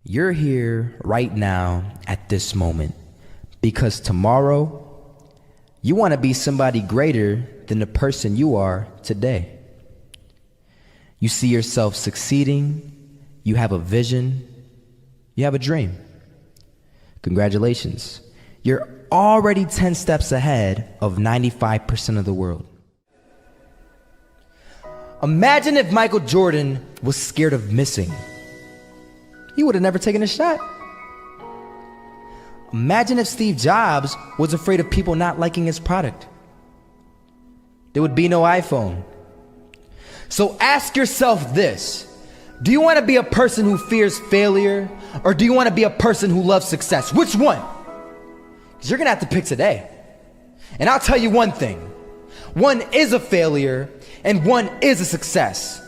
You're here right now at this moment because tomorrow you want to be somebody greater than the person you are today. You see yourself succeeding, you have a vision, you have a dream. Congratulations. You're already 10 steps ahead of 95% of the world. Imagine if Michael Jordan was scared of missing. He would have never taken a shot. Imagine if Steve Jobs was afraid of people not liking his product. There would be no iPhone. So ask yourself this: do you want to be a person who fears failure, or do you want to be a person who loves success? Which one? Because you're going to have to pick today. And I'll tell you one thing: one is a failure and one is a success.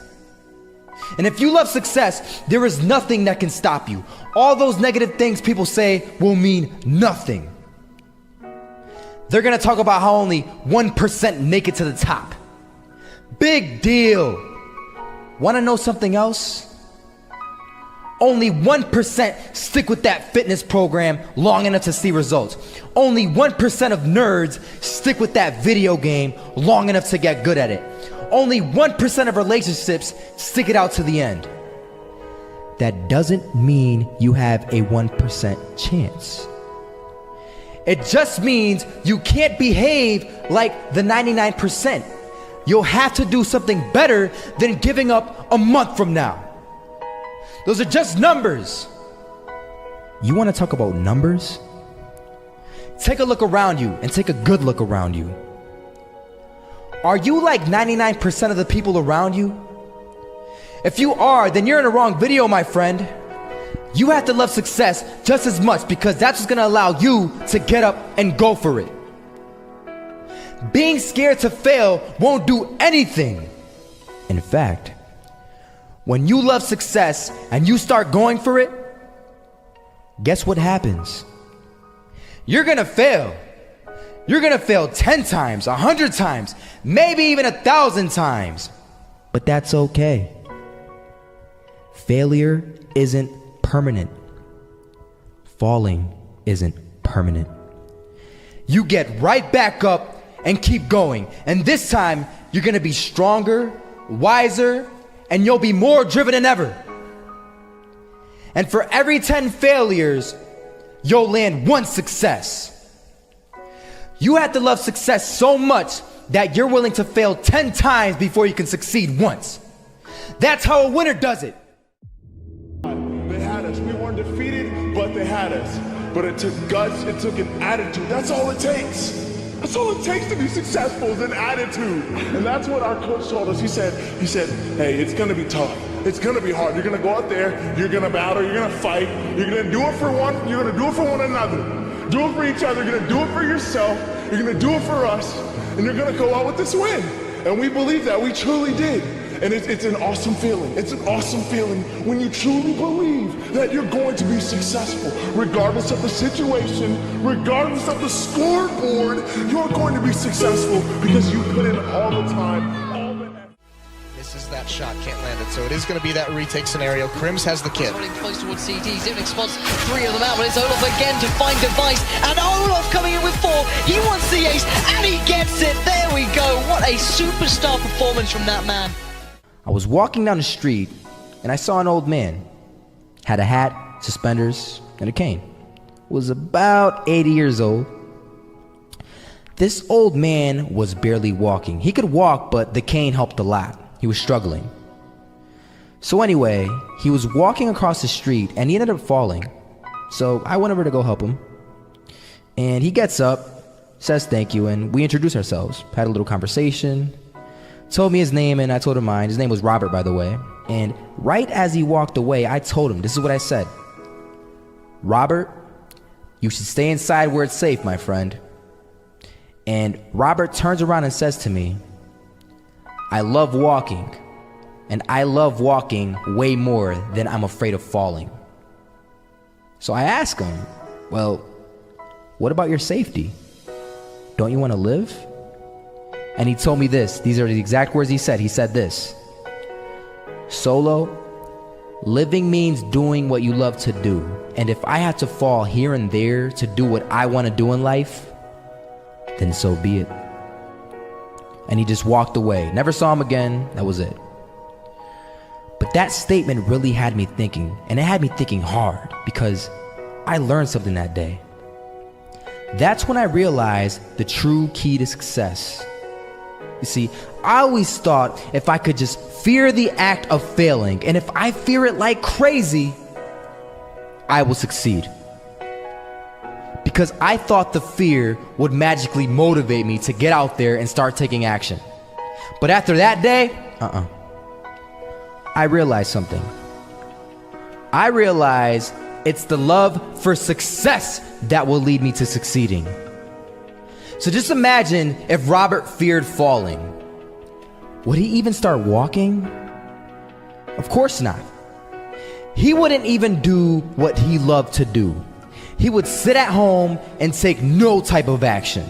And if you love success, there is nothing that can stop you. All those negative things people say will mean nothing. They're gonna talk about how only 1% make it to the top. Big deal. Wanna know something else? Only 1% stick with that fitness program long enough to see results. Only 1% of nerds stick with that video game long enough to get good at it. Only 1% of relationships stick it out to the end. That doesn't mean you have a 1% chance. It just means you can't behave like the 99%. You'll have to do something better than giving up a month from now. Those are just numbers. You want to talk about numbers? Take a look around you and take a good look around you. Are you like 99% of the people around you? If you are, then you're in the wrong video, my friend. You have to love success just as much because that's what's gonna allow you to get up and go for it. Being scared to fail won't do anything. In fact, when you love success and you start going for it, guess what happens? You're gonna fail. You're gonna fail 10 times, 100 times, maybe even 1,000 times. But that's okay. Failure isn't permanent. Falling isn't permanent. You get right back up and keep going. And this time, you're gonna be stronger, wiser, and you'll be more driven than ever. And for every 10 failures, you'll land one success. You have to love success so much that you're willing to fail 10 times before you can succeed once. That's how a winner does it. They had us. We weren't defeated, but they had us. But it took guts, it took an attitude. That's all it takes. That's all it takes to be successful is an attitude. And that's what our coach told us. He said, hey, it's gonna be tough. It's gonna be hard. You're gonna go out there, you're gonna battle, you're gonna fight, you're gonna do it for one, you're gonna do it for one another. Do it for each other, you're gonna do it for yourself, you're gonna do it for us, and you're gonna go out with this win. And we believe that, we truly did. And it's an awesome feeling. It's an awesome feeling when you truly believe that you're going to be successful. Regardless of the situation, regardless of the scoreboard, you're going to be successful because you put in all the time. Misses that shot, can't land it, so it is going to be that retake scenario. Crims has the kid. Running close towards CT, Zivnik spots 3 of them out, but it's Olaf again to find device, and Olaf coming in with 4, he wants the ace, and he gets it, there we go, what a superstar performance from that man. I was walking down the street and I saw an old man. Had a hat, suspenders, and a cane. Was about 80 years old. This old man was barely walking. He could walk, but the cane helped a lot. He was struggling. So anyway, he was walking across the street and he ended up falling. So I went over to go help him. And he gets up, says thank you, and we introduced ourselves. Had a little conversation. Told me his name and I told him mine. His name was Robert, by the way. And right as he walked away, I told him, this is what I said: Robert, you should stay inside where it's safe, my friend. And Robert turns around and says to me, I love walking, and I love walking way more than I'm afraid of falling. So I asked him, well, what about your safety? Don't you want to live? And he told me this. These are the exact words he said. He said this: Solo, Living means doing what you love to do. And if I had to fall here and there to do what I want to do in life, then so be it. And he just walked away. Never saw him again. That was it. But that statement really had me thinking, and it had me thinking hard, because I learned something that day. That's when I realized the true key to success. You see, I always thought if I could just fear the act of failing, and if I fear it like crazy, I will succeed. Because I thought the fear would magically motivate me to get out there and start taking action. But after that day, I realized something. I realized it's the love for success that will lead me to succeeding. So just imagine if Robert feared falling. Would he even start walking? Of course not. He wouldn't even do what he loved to do. He would sit at home and take no type of action.